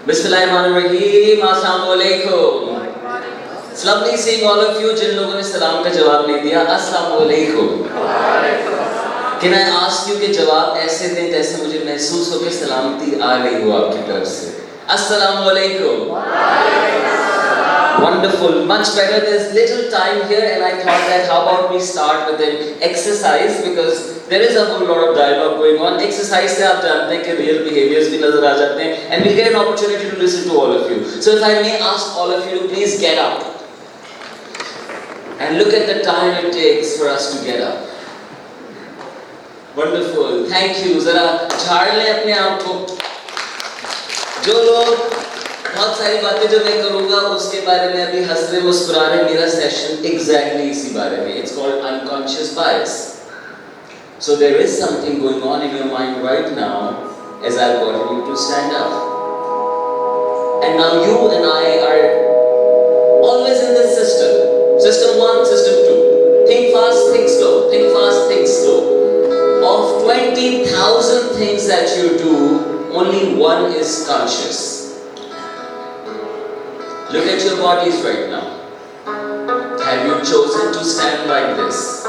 Bismillahirrahmanirrahim. Assalamualaikum. It's lovely seeing all of you जिन लोगों ने सलाम का जवाब नहीं दिया. Assalamualaikum. Can I ask you कि जवाब ऐसे दें जैसे मुझे महसूस हो कि सलामती आ रही हो आपकी तरफ से. Assalamualaikum. Wonderful, much better. There's little time here and I thought that how about we start with an exercise because there is a whole lot of dialogue going on. Exercise से आप जानते हैं कि real behaviors भी नजर आ जाते हैं and we'll get an opportunity to listen to all of you. So if I may ask all of you to please get up and look at the time it takes for us to get up. Wonderful, thank you. जरा झाड़ लें अपने आप को. जो लोग बहुत सारी बातें जो मैं करूँगा उसके बारे में अभी हंस रहे मुस्कुरा रहे, मेरा सेशन exactly इसी बारे में. It's called unconscious bias. So there is something going on in your mind right now as I've got you to stand up. And now you and I are always in this system. System 1, system 2. Think fast, think slow. Think fast, think slow. Of 20,000 things that you do, only one is conscious. Look at your bodies right now. Have you chosen to stand like this?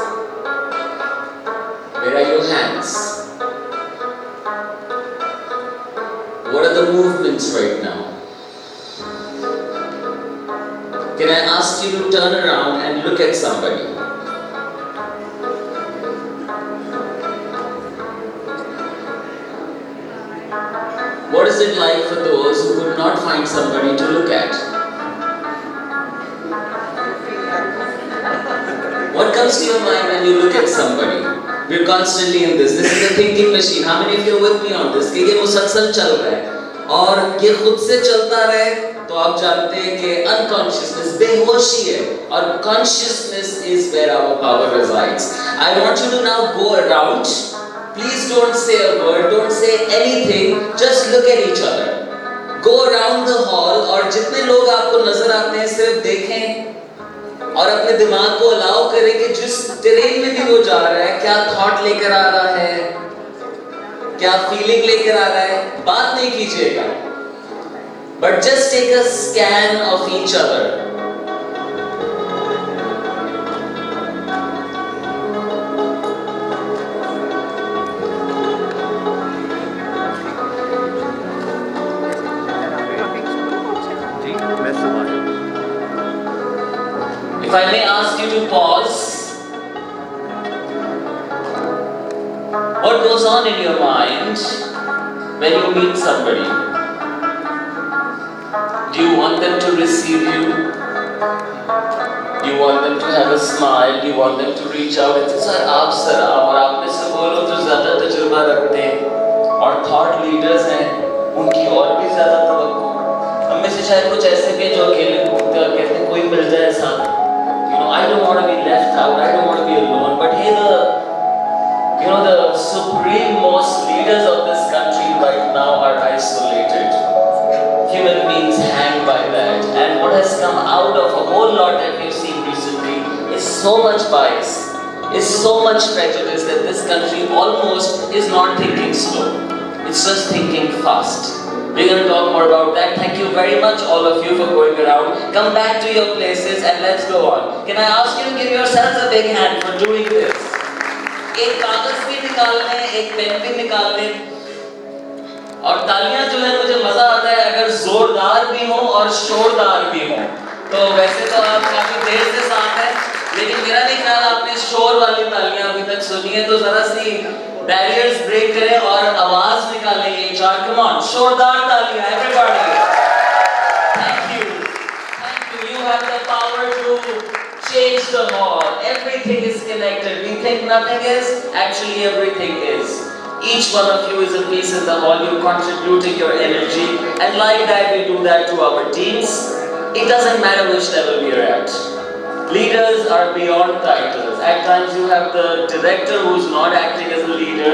Where are your hands? What are the movements right now? Can I ask you to turn around and look at somebody? What is it like for those who could not find somebody to look at? What comes to your mind when you look at somebody? We're constantly in this. This is a thinking machine. How many of you are with me on this? कि ये मुसलसल चल रहा है और ये खुद से चलता रहे तो आप जानते हैं कि unconsciousness बेहोशी है और consciousness is where our power resides. I want you to now go around. Please don't say a word. Don't say anything. Just look at each other. Go around the hall और जितने लोग आपको नजर आते हैं सिर्फ देखें और अपने दिमाग को अलाउ करें कि जिस ट्रेन में भी वो जा रहा है क्या थॉट लेकर आ रहा है, क्या फीलिंग लेकर आ रहा है. बात नहीं कीजिएगा but just take a scan of each other. If I may ask you to pause, what goes on in your mind when you meet somebody? Do you want them to receive you? Do you want them to have a smile? Do you want them to reach out and say, "Sir, आप sir आप", और आप में से वो लोग जो ज़्यादा तजुर्बा रखते हैं और thought leaders हैं, उनकी और भी ज़्यादा तवक्को. हम में से शायद कुछ ऐसे भी जो अकेले घूमते और कहते हैं कोई मिल जाए साथ. I don't want to be left out. I don't want to be alone. But hey, the supreme most leaders of this country right now are isolated. Human beings hang by that. And what has come out of a whole lot that we've seen recently is so much bias, is so much prejudice that this country almost is not thinking slow. It's just thinking fast. We're going to talk more about that. Thank you very much all of you for going around. Come back to your places and let's go on. Can I ask you to give yourselves a big hand for doing this? एक कागज भी निकाल लें, एक pen भी निकाल लें. और तालियां जो है मुझे मजा आता है अगर जोरदार भी हो और शोरदार भी हो. तो वैसे तो आप काफी देर से साथ हैं लेकिन मेरा नहीं ख्याल आपने शोर वाली तालियां अभी तक सुनी है. तो जरा सी बैरियर्स ब्रेक करें और आवाज निकालें. ये चार कम ऑन शोरदार तालियां everybody. Thank you. You have the power to change the hall. Everything is connected. We think nothing is, actually everything is. Each one of you is a piece in the hall. You're contributing your energy, and like that we do that to our teams. It doesn't matter which level we are at. Leaders are beyond titles. At times you have the director who's not acting as a leader,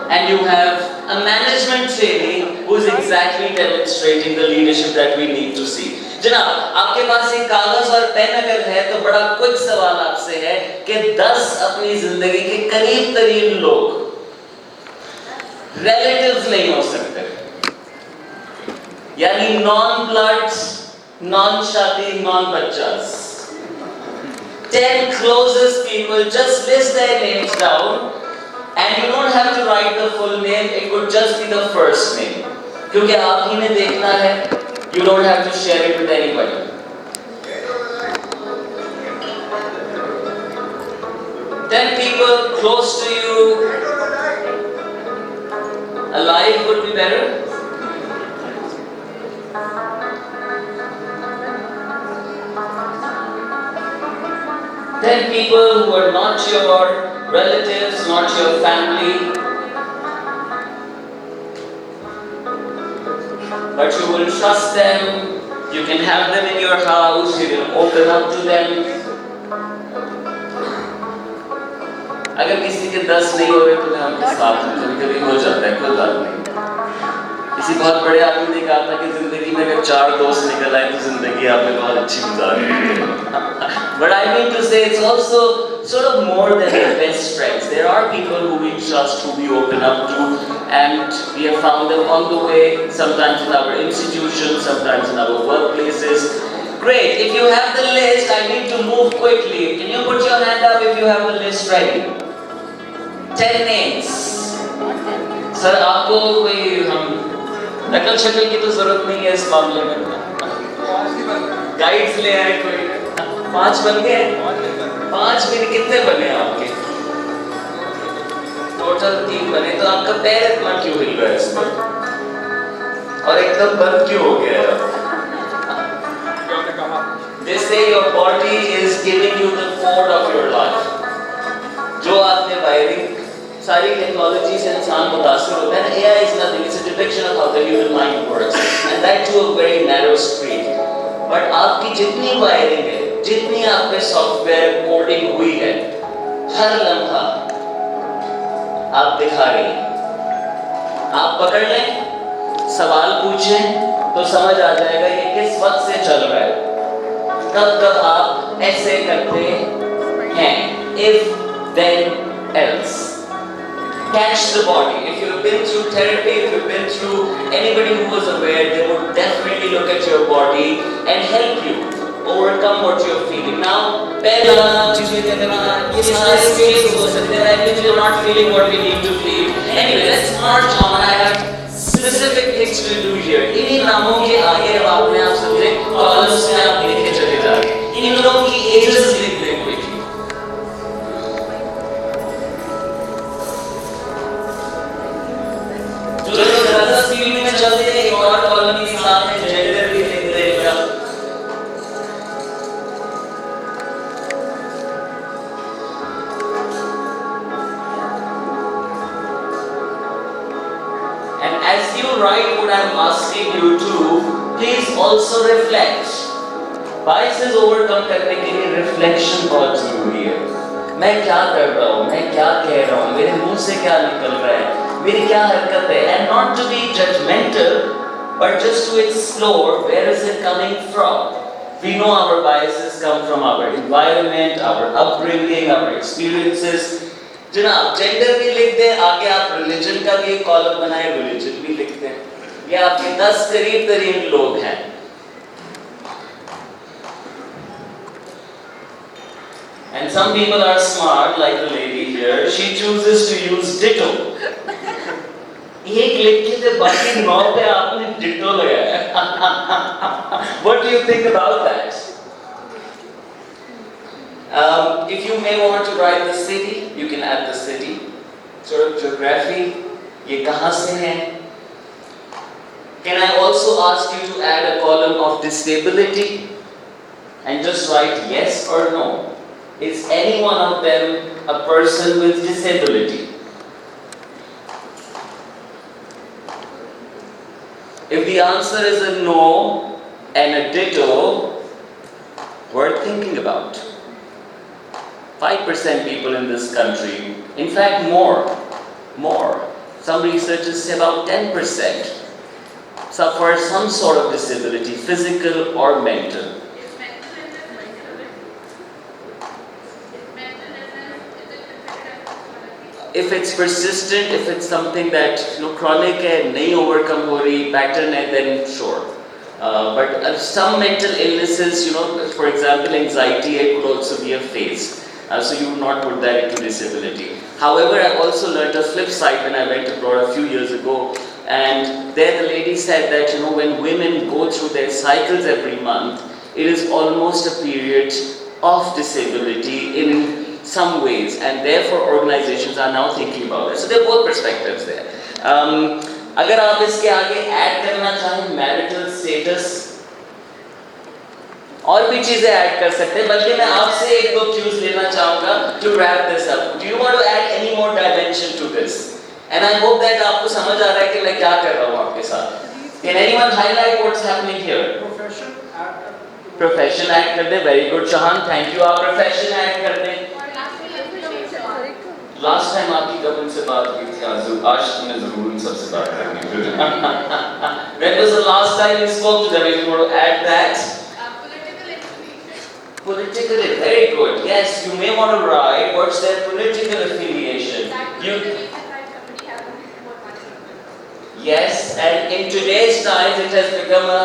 and you have a management trainee who is exactly demonstrating the leadership that we need to see. जनाब, आपके पास एक कागज और pen अगर है तो बड़ा quick सवाल आपसे है कि 10 अपनी जिंदगी के करीब तरीन लोग रिलेटिव्स नहीं हो सकते. यानी non-bloods, non-shadi, non-bachas. 10 closest people, just list their names down, and you don't have to write the full name, it could just be the first name. क्योंकि आप ही ने देखना है, you don't have to share it with anybody. 10 people close to you, alive would be better. Then people who are not your relatives, not your family, but you will trust them, you can have them in your house, you can open up to them. अगर किसी के 10 नहीं हो रहे तो मैं उनके साथ हूँ, कभी-कभी हो जाता है, कोई बात नहीं। किसी बहुत बड़े आदमी ने कहा था कि जिंदगी में अगर 4 दोस्त निकल आए तो जिंदगी आपने बहुत अच्छी गुजारी है। But I mean to say it's also sort of more than your best friends. There are people who we trust, who we open up to, and we have found them on the way, sometimes in our institutions, sometimes in our workplaces. Great, if you have the list, I need to move quickly. Can you put your hand up if you have the list ready? 10 names. Sir, आपको कोई नकल शक्ल की तो जरूरत नहीं है इस मामले में। गाइड्स ले आए कोई। 5 बन गए? 5 में कितने बने आपके? टोटल 3 बने, तो आपका पैर इतना क्यों हिल रहा है इसमें? और एकदम बंद क्यों हो गया है? They say your body is giving you the code of your life. जो आपने वायरिंग सारी टेक्नोलॉजी से इंसान मुतासिर होता है ना, AI is nothing, it's a depiction of how the human mind works, and that too a very narrow street. But आपकी जितनी वायरिंग है, जितनी आप पे सॉफ्टवेयर कोडिंग हुई है, हर लम्हा आप दिखा रही हैं। आप पकड़ लें, सवाल पूछें, तो समझ आ जाएगा ये किस वक्त से चल रहा है। कब आप ऐसे करते हैं, if then else. Catch the body. If you've been through therapy, if you've been through anybody who was aware, they would definitely look at your body and help you overcome what you're feeling. Now, पहला चीज़ें करना, ये सारे states हो सकते हैं that we're not feeling what we need to feel. Anyway, let's march on. I have specific things to do here. इन्हीं नामों के आगे अब आपने आप समझे columns में आप लिखे चले जाएं। इन लोगों की ages लिख दें कोई। जो ज़्यादा स्पीड में चलते हैं, एक और कॉलम के साथ में जेंडर भी लिख देगा। And as you write what I'm asking you to, please also reflect. Biases overcome करने के लिए reflection बहुत जरूरी है। मैं क्या कर रहा हूँ, मैं क्या कह रहा हूँ, मेरे मुंह से क्या निकल रहा है, मेरी क्या हरकत है, and not to be judgmental, but just to explore where is it coming from. We know our biases come from our environment, our upbringing, our experiences. जनाब जेंडर भी लिख दें, आगे आप रिलीजन का भी एक कॉलम बनाए, रिलीजन भी लिख दें। ये आपके 10 करीब तरीन लोग हैं। And some people are smart, like the lady here. She chooses to use ditto. एक लिख के तो बाकी 9 पे आपने ditto लगाया। What do you think about that? If you may want to write the city, you can add the city. Sort of geography, ये कहाँ से है? Can I also ask you to add a column of disability and just write yes or no? Is any one of them a person with disability? If the answer is a no and a ditto, worth thinking about. 5% people in this country, in fact more. Some researchers say about 10% suffer some sort of disability, physical or mental. if it's persistent, if it's something that chronic है, नहीं overcome हो रही, pattern है, then sure. But some mental illnesses, for example, anxiety, it could also be a phase. So you would not put that into disability. However, I also learned a flip side when I went abroad a few years ago, and there the lady said that when women go through their cycles every month, it is almost a period of disability in some ways, and therefore organizations are now thinking about it. So there are both perspectives there. अगर आप इसके आगे add करना चाहें marital status और भी चीजें add कर सकते हैं, बल्कि मैं आपसे एक दो क्यूज लेना चाहूंगा to wrap this up. Do you want to add any more dimension to this? And I hope that आपको समझ आ रहा है कि मैं क्या कर रहा हूं आपके साथ. Can anyone highlight what's happening here? Profession add कर दे. Very good Shahan, thank you. आप प्रोफेशन ऐड कर दें. लास्ट टाइम आपकी कब उनसे बात की थी? आज तुमने जरूर उन सबसे बात करनी है. When was the last time you spoke to them? If you want to add that. Political, very good. Yes, you may want to write what's their political affiliation. Yes, and in today's times it has become a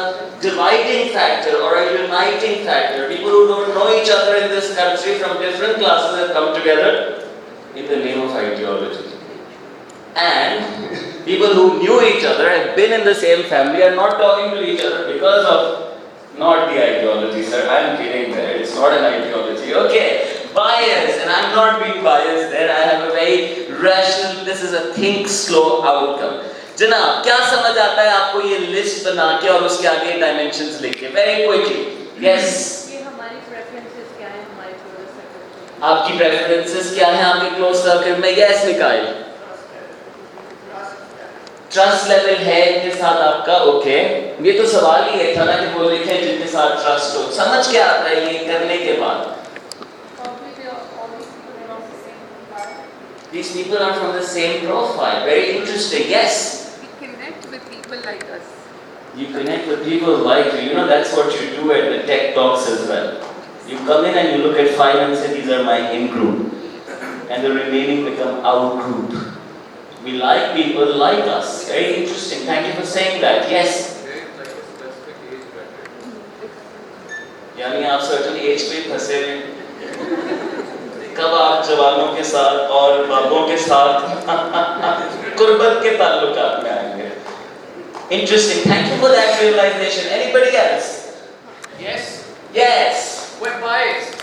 dividing factor or a uniting factor. People who don't know each other in this country from different classes have come together in the name of ideology. And people who knew each other, have been in the same family, are not talking to each other because of not the ideology, sir. I'm kidding there. It's not an ideology. Okay, bias, and I'm not being biased there. I have a very rational, this is a think slow outcome. जनाब, क्या समझ आता है आपको ये list बना के और उसके आगे डायमेंशंस लिख के? Very quickly. Yes. आपकी प्रेफरेंसेस क्या है आपके क्लोज सर्कल में? यस निकाल. ट्रस्ट लेवल है इनके साथ आपका? ओके. ये तो सवाल ही है था ना कि वो लिखे जिनके साथ ट्रस्ट हो. समझ क्या आता है ये करने के बाद? These people are from the same profile. Very interesting. Yes. We connect with people like us. You connect with people like you. That's what you do at the tech talks as well. You come in and you look at 5 and say, these are my in-group. And the remaining become our group. We like people like us. Very interesting. Thank you for saying that. Yes? यानी आप certain age पे फंसे हैं. कब आप जवानों के साथ और बाबों के साथ कुर्बत के ताल्लुकात में आएंगे? Interesting. Thank you for that realization. Anybody else? Yes. Yes. We're biased.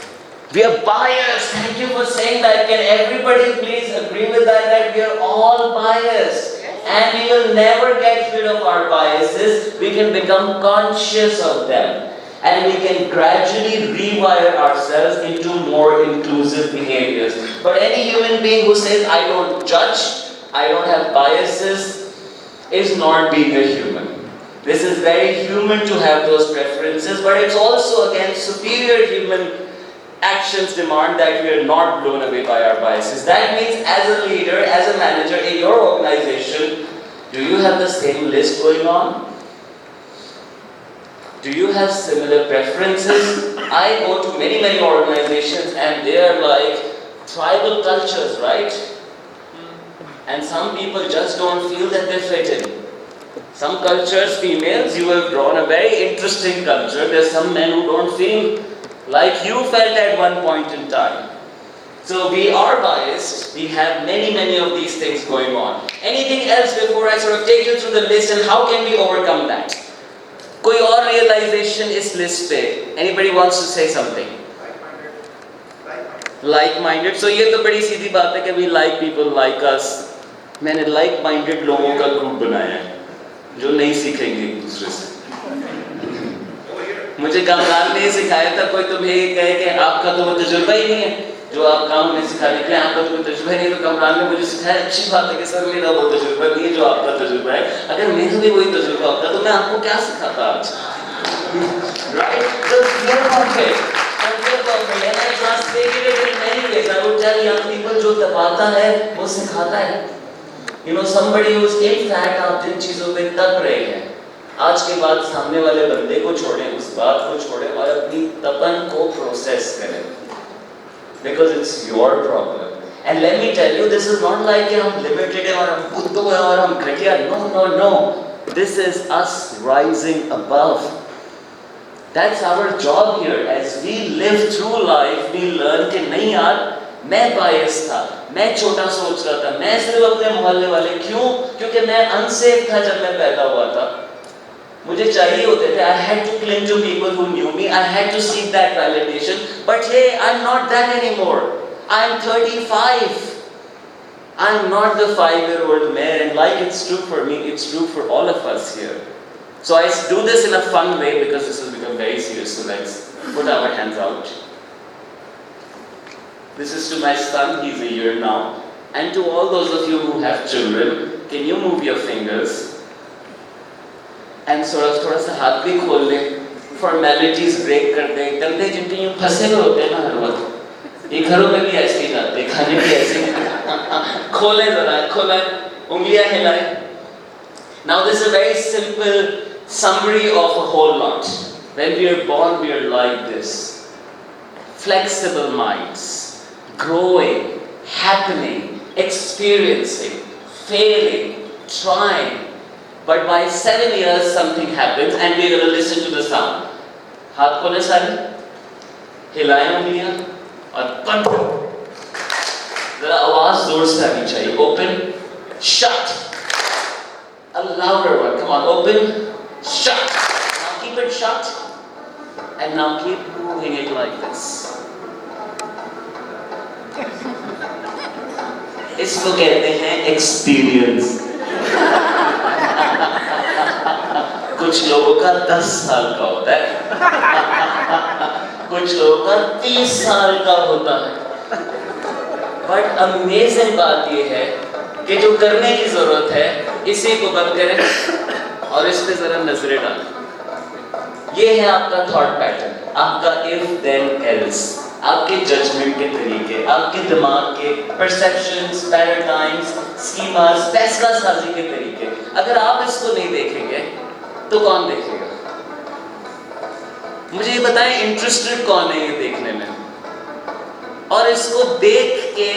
We are biased. Thank you for saying that. Can everybody please agree with that? That we are all biased. Yes. And we will never get rid of our biases. We can become conscious of them. And we can gradually rewire ourselves into more inclusive behaviors. But any human being who says, I don't judge, I don't have biases, is not being a human. This is very human to have those preferences, but it's also again superior human actions demand that we are not blown away by our biases. That means as a leader, as a manager in your organization, do you have the same list going on? Do you have similar preferences? I go to many organizations and they are like tribal cultures, right? And some people just don't feel that they fit in. Some cultures, females, you have drawn a very interesting culture. There's some men who don't feel like you felt at one point in time. So we are biased. We have many of these things going on. Anything else before I sort of take you through the list and how can we overcome that? कोई और realization इस list पे? Anybody wants to say something? Like-minded. So ये तो बड़ी सीधी बात है कि we like people like us. मैंने like-minded लोगों का group बनाया है जो नहीं सीखेंगे एक दूसरे से. मुझे कामरान ने सिखाया था, कोई तुम्हें ये कहे कि आपका तो वो तजुर्बा ही नहीं है जो आप काम में सिखाने के लिए, आपका तो कोई तजुर्बा नहीं. तो कामरान ने मुझे सिखाया, अच्छी बात है कि सर मेरा वो तजुर्बा नहीं है जो आपका तजुर्बा है. अगर मेरा भी वही तजुर्बा होता तो मैं आपको क्या सिखाता आज? Right? So you're perfect. And I translated it in many ways. I would tell young people जो दबाता है वो सिखाता है. Somebody who's in fact आप जिन चीजों पे तप रहे हैं, आज के बाद सामने वाले बंदे को छोड़ें, उस बात को छोड़ें और अपनी तपन को प्रोसेस करें. Because it's your problem. And let me tell you, this is not like कि हम limited हैं और हम बुद्धू हैं और हम घटिया. No, no, no. This is us rising above. That's our job here. As we live through life, we learn कि नहीं यार, मैं biased था, मैं छोटा सोच रहा था, मैं सिर्फ अपने मोहल्ले वाले. क्यों? क्योंकि मैं unsafe था जब मैं पैदा हुआ था. मुझे चाहिए होते थे. I had to cling to people who knew me. I had to seek that validation. But hey, I'm not that anymore. I'm 35. I'm not the 5-year-old man, and like it's true for me, it's true for all of us here. So I do this in a fun way because this has become very serious. So let's put our hands out. This is to my son, he's a year now. And to all those of you who have children, can you move your fingers? And sort of थोड़ा सा हाथ भी खोल ले. Formalities break कर दे. कंधे जिनके यूँ फंसे हुए होते हैं ना हर वक्त. ये घरों में भी ऐसे ही जाते हैं, खाने भी ऐसे ही. खोले जरा, खोला, उंगलियां हिलाए. Now this is a very simple summary of a whole lot. When we are born, we are like this. Flexible minds, growing, happening, experiencing, failing, trying. But by 7 years, something happens, and we are going to listen to the sound. हाथ खोले सारे, हिलाएं उंगलियां. और बंद करो. जरा आवाज जोर से आनी चाहिए. Open, shut. A louder one. Come on, open, shut. Now keep it shut, and now keep moving it like this. इसको कहते हैं experience. कुछ लोगों का 10 साल का होता है. कुछ लोगों का 30 साल का होता है. बट अमेजिंग बात यह है कि जो करने की जरूरत है, इसी को बंद करें और इस पे जरा नजरें डालें. ये है आपका थॉट पैटर्न, आपका इफ देन एल्स, आपके जजमेंट के तरीके, आपके दिमाग के परसेप्शंस, पैराडाइम्स, स्कीमास, फैसला साजी के तरीके. अगर आप इसको नहीं देखेंगे तो कौन देखेगा? मुझे ये बताएं, इंटरेस्टेड कौन है ये देखने में? और इसको देख के,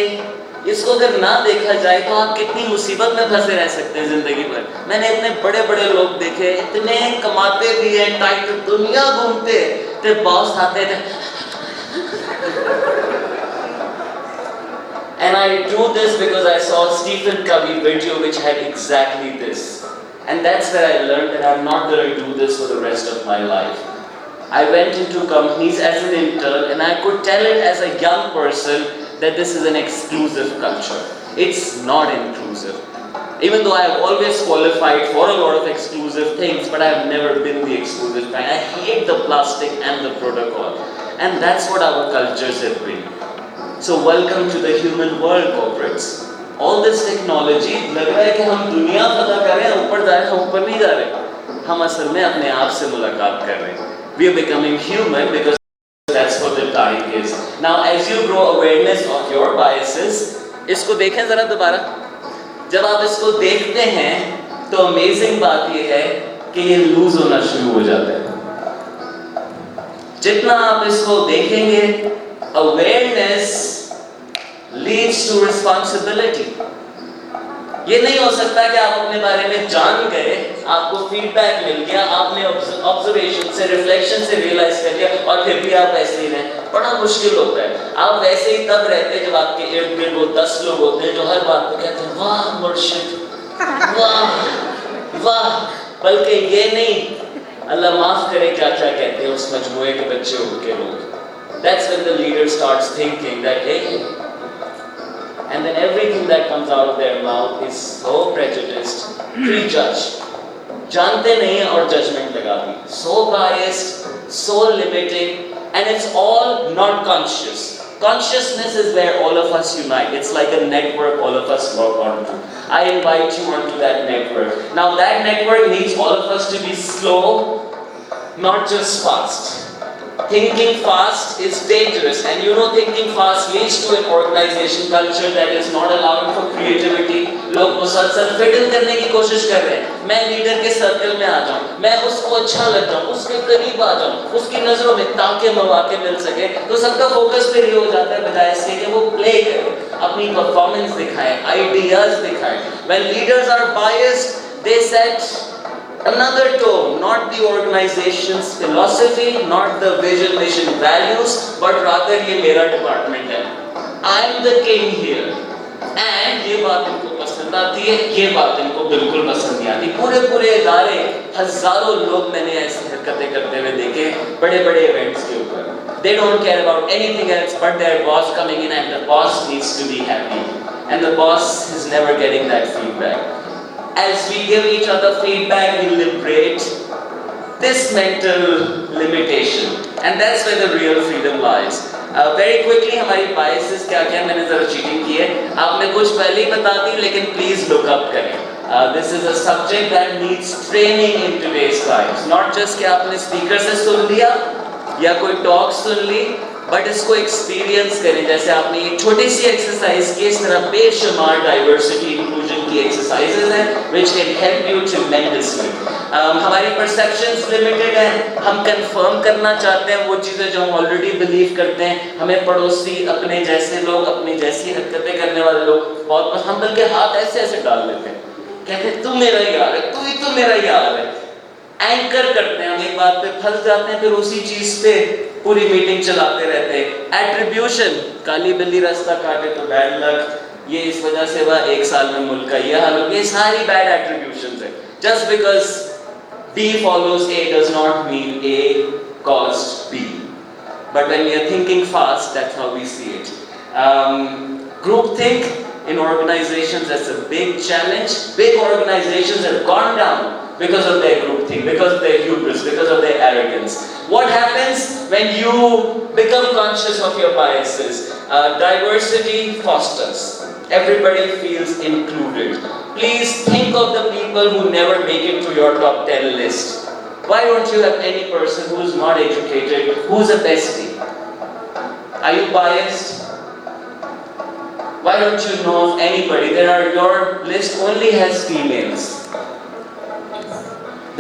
इसको अगर ना देखा जाए तो आप कितनी मुसीबत में फंसे रह सकते हैं जिंदगी भर. मैंने इतने बड़े बड़े लोग देखे, इतने कमाते भी हैं, टाइट दुनिया घूमते थे, बॉस आते थे. And I do this because I saw Stephen Covey video which had exactly this. And that's where I learned that I'm not going to do this for the rest of my life. I went into companies as an intern and I could tell it as a young person that this is an exclusive culture. It's not inclusive. Even though I have always qualified for a lot of exclusive things, but I have never been the exclusive kind. I hate the plastic and the protocol. And that's what our cultures have been. So welcome to the human world, corporates. All this technology, लग रहा है कि हम दुनिया पता कर रहे हैं, ऊपर जा रहे हैं, हम ऊपर नहीं जा रहे. हम असल में अपने आप से मुलाकात कर रहे हैं. We are becoming human because that's what the time is. Now, as you grow awareness of your biases, इसको देखें ज़रा दोबारा. जब आप इसको देखते हैं, तो amazing बात ये है कि ये lose होना शुरू हो जाता है. जितना आप इसको देखेंगे, awareness leads to responsibility. ये नहीं हो सकता कि आप अपने बारे में जान गए, आपको फीडबैक मिल गया, आपने ऑब्जर्वेशन से, रिफ्लेक्शन से रियलाइज कर लिया और फिर भी आप वैसे ही रहें. बड़ा मुश्किल होता है. आप वैसे ही तब रहते हैं जब आपके इर्द गिर्द वो 10 लोग होते हैं जो हर बात पे कहते हैं वाह मुर्शिद, वाह वाह. बल्कि ये नहीं, अल्लाह माफ करे क्या क्या कहते हैं उस मजमूए के बच्चे उनके लोग. That's when the leader starts thinking that hey, and then everything that comes out of their mouth is so prejudiced, prejudged. जानते नहीं और judgment लगा दी. So biased, so limiting, and it's all not conscious. Consciousness is where all of us unite. It's like a network all of us work onto. I invite you onto that network. Now that network needs all of us to be slow, not just fast. Thinking fast is dangerous, and you know thinking fast leads to an organization culture that is not allowing for creativity. लोग मुसलसल fit in करने की कोशिश कर रहे हैं. मैं leader के सर्कल में आ जाऊं, मैं उसको अच्छा लग जाऊं, उसके करीब आ जाऊं, उसकी नजरों में ताके मौके मिल सके, तो सबका फोकस फिर ये हो जाता है बजाय इसके कि वो प्ले करें, अपनी परफॉर्मेंस दिखाएं, आइडियाज दिखाएं. When leaders are biased, they set another tone, not the organization's philosophy, not the vision, mission, values, but rather ये मेरा डिपार्टमेंट है. I'm the king here. And ये बात इनको पसंद आती है, ये बात इनको बिल्कुल पसंद नहीं आती. पूरे इदारे, हजारों लोग मैंने ऐसी हरकतें करते हुए देखे बड़े इवेंट्स के ऊपर. They don't care about anything else but their boss coming in, and the boss needs to be happy. And the boss is never getting that feedback. As we give each other feedback, we liberate this mental limitation, and that's where the real freedom lies. Very quickly, हमारी biases क्या मैंने जरा cheating की है. आपने कुछ पहले ही बता दी, लेकिन please look up करें. This is a subject that needs training in today's times. Not just कि आपने speaker से सुन लिया या कोई talk सुन ली, बट इसको एक्सपीरियंस करें. जैसे आपने ये छोटी सी एक्सरसाइज की, इस तरह बेशुमार डाइवर्सिटी इंक्लूजन की एक्सरसाइजेज हैं which can help you tremendously. हमारी परसेप्शंस लिमिटेड हैं. हम कंफर्म करना चाहते हैं वो चीज़ें जो हम ऑलरेडी बिलीव करते हैं. हमें पड़ोसी, अपने जैसे लोग, अपनी जैसी हरकतें करने वाले लोग बहुत पसंद. हम बल्कि हाथ ऐसे डाल लेते हैं, कहते हैं तू मेरा यार है, तू ही तो मेरा यार है. एंकर करते हैं, हम एक बात पे फंस जाते हैं, फिर उसी चीज पे पूरी मीटिंग चलाते रहते हैं. एट्रीब्यूशन, काली बिल्ली रास्ता काटे तो बैड लक, ये इस वजह से वह एक साल में मुल्क का ये हाल हो गया. ये सारी बैड एट्रीब्यूशंस है. Just because B follows A does not mean A caused B. But when we are thinking fast, that's how we see it. Groupthink in organizations, that's a big challenge. Big organizations have gone down because of their groupthink, because of their hubris, because of their arrogance. What happens when you become conscious of your biases? Diversity fosters. Everybody feels included. Please think of the people who never make it to your top 10 list. Why don't you have any person who is not educated, who's a bestie? Are you biased? Why don't you know of anybody? Your list only has females.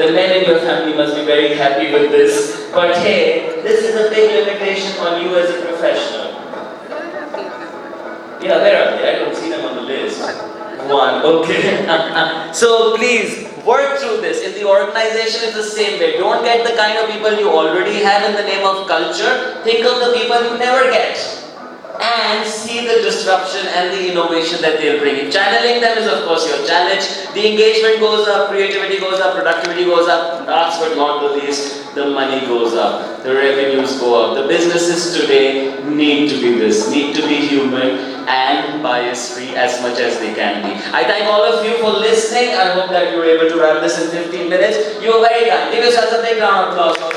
The men in your family must be very happy with this. But hey, this is a big limitation on you as a professional. Yeah, where are they? I don't see them on the list. One, okay. So please, work through this. In the organization, it's the same way. Don't get the kind of people you already have in the name of culture. Think of the people you never get. And see the disruption and the innovation that they'll bring. Channeling them is of course your challenge. The engagement goes up, creativity goes up, productivity goes up. Last but not the least, the money goes up, the revenues go up. The businesses today need to be this, need to be human and bias-free as much as they can be. I thank all of you for listening. I hope that you were able to wrap this in 15 minutes. You were very kind. Give yourselves a big round of applause.